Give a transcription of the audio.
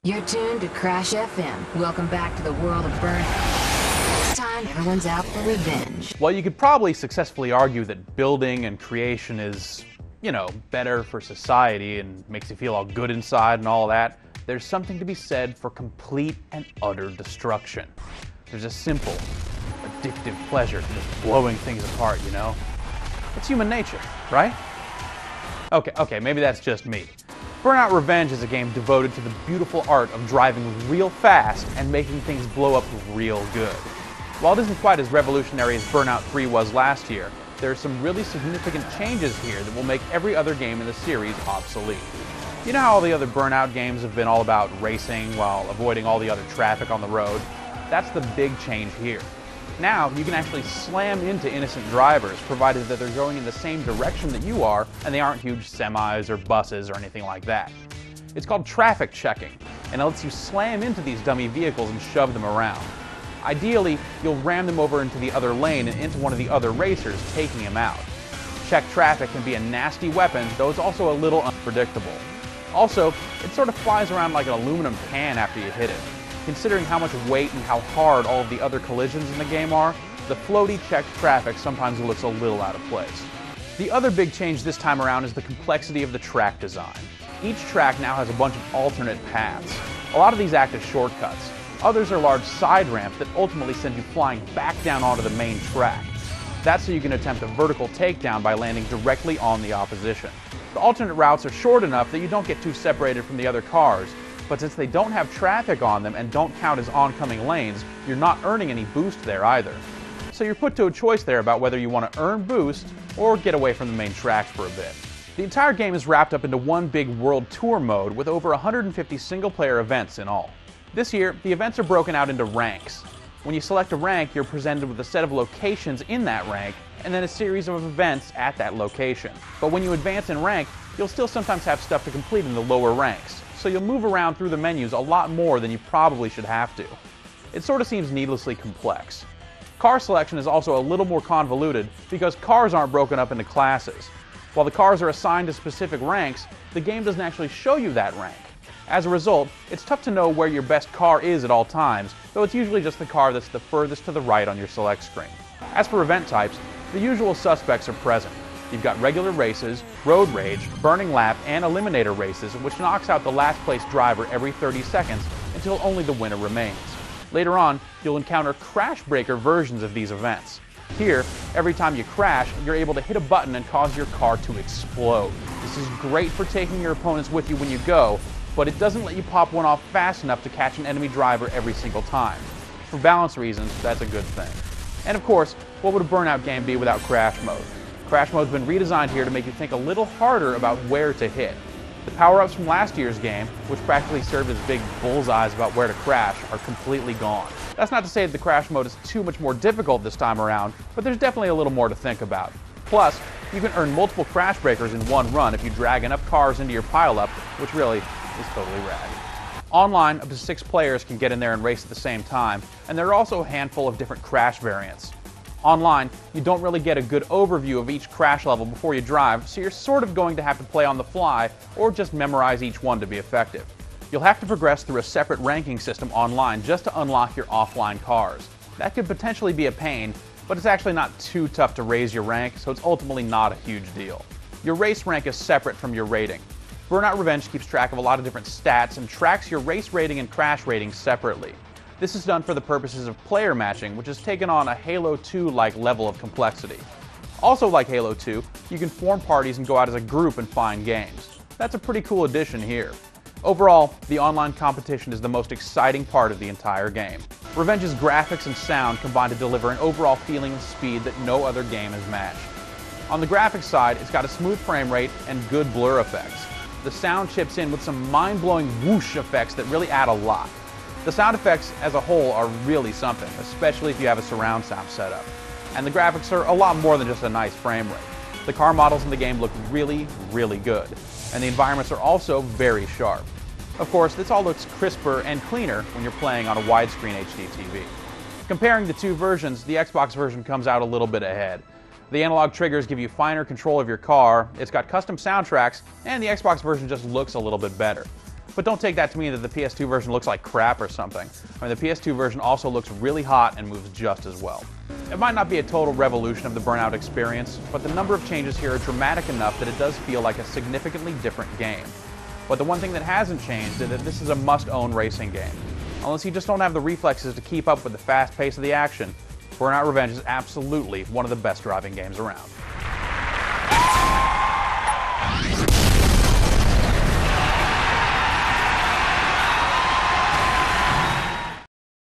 You're tuned to Crash FM. Welcome back to the world of Burnout. This time, everyone's out for revenge. Well, you could probably successfully argue that building and creation is, better for society and makes you feel all good inside and all that. There's something to be said for complete and utter destruction. There's a simple, addictive pleasure to just blowing things apart, It's human nature, right? Okay, maybe that's just me. Burnout Revenge is a game devoted to the beautiful art of driving real fast and making things blow up real good. While it isn't quite as revolutionary as Burnout 3 was last year, there are some really significant changes here that will make every other game in the series obsolete. You know how all the other Burnout games have been all about racing while avoiding all the other traffic on the road? That's the big change here. Now, you can actually slam into innocent drivers, provided that they're going in the same direction that you are, and they aren't huge semis or buses or anything like that. It's called traffic checking, and it lets you slam into these dummy vehicles and shove them around. Ideally, you'll ram them over into the other lane and into one of the other racers, taking him out. Check traffic can be a nasty weapon, though it's also a little unpredictable. Also, it sort of flies around like an aluminum can after you hit it. Considering how much weight and how hard all of the other collisions in the game are, the floaty checked traffic sometimes looks a little out of place. The other big change this time around is the complexity of the track design. Each track now has a bunch of alternate paths. A lot of these act as shortcuts. Others are large side ramps that ultimately send you flying back down onto the main track. That's so you can attempt a vertical takedown by landing directly on the opposition. The alternate routes are short enough that you don't get too separated from the other cars, but since they don't have traffic on them and don't count as oncoming lanes, you're not earning any boost there either. So you're put to a choice there about whether you want to earn boost or get away from the main tracks for a bit. The entire game is wrapped up into one big world tour mode with over 150 single-player events in all. This year, the events are broken out into ranks. When you select a rank, you're presented with a set of locations in that rank, and then a series of events at that location. But when you advance in rank, you'll still sometimes have stuff to complete in the lower ranks, so you'll move around through the menus a lot more than you probably should have to. It sort of seems needlessly complex. Car selection is also a little more convoluted because cars aren't broken up into classes. While the cars are assigned to specific ranks, the game doesn't actually show you that rank. As a result, it's tough to know where your best car is at all times, though it's usually just the car that's the furthest to the right on your select screen. As for event types, the usual suspects are present. You've got regular races, road rage, burning lap, and eliminator races, which knocks out the last place driver every 30 seconds until only the winner remains. Later on, you'll encounter crash breaker versions of these events. Here, every time you crash, you're able to hit a button and cause your car to explode. This is great for taking your opponents with you when you go, but it doesn't let you pop one off fast enough to catch an enemy driver every single time. For balance reasons, that's a good thing. And of course, what would a Burnout game be without Crash Mode? Crash Mode's been redesigned here to make you think a little harder about where to hit. The power-ups from last year's game, which practically served as big bullseyes about where to crash, are completely gone. That's not to say that the Crash Mode is too much more difficult this time around, but there's definitely a little more to think about. Plus, you can earn multiple crash breakers in one run if you drag enough cars into your pile-up, which really is totally rad. Online, up to 6 players can get in there and race at the same time, and there are also a handful of different crash variants. Online, you don't really get a good overview of each crash level before you drive, so you're sort of going to have to play on the fly or just memorize each one to be effective. You'll have to progress through a separate ranking system online just to unlock your offline cars. That could potentially be a pain, but it's actually not too tough to raise your rank, so it's ultimately not a huge deal. Your race rank is separate from your rating. Burnout Revenge keeps track of a lot of different stats and tracks your race rating and crash rating separately. This is done for the purposes of player matching, which has taken on a Halo 2-like level of complexity. Also like Halo 2, you can form parties and go out as a group and find games. That's a pretty cool addition here. Overall, the online competition is the most exciting part of the entire game. Revenge's graphics and sound combine to deliver an overall feeling of speed that no other game has matched. On the graphics side, it's got a smooth frame rate and good blur effects. The sound chips in with some mind-blowing whoosh effects that really add a lot. The sound effects as a whole are really something, especially if you have a surround sound setup. And the graphics are a lot more than just a nice frame rate. The car models in the game look really, really good, and the environments are also very sharp. Of course, this all looks crisper and cleaner when you're playing on a widescreen HD TV. Comparing the two versions, the Xbox version comes out a little bit ahead. The analog triggers give you finer control of your car, it's got custom soundtracks, and the Xbox version just looks a little bit better. But don't take that to mean that the PS2 version looks like crap or something. I mean, the PS2 version also looks really hot and moves just as well. It might not be a total revolution of the Burnout experience, but the number of changes here are dramatic enough that it does feel like a significantly different game. But the one thing that hasn't changed is that this is a must-own racing game. Unless you just don't have the reflexes to keep up with the fast pace of the action, Burnout Revenge is absolutely one of the best driving games around.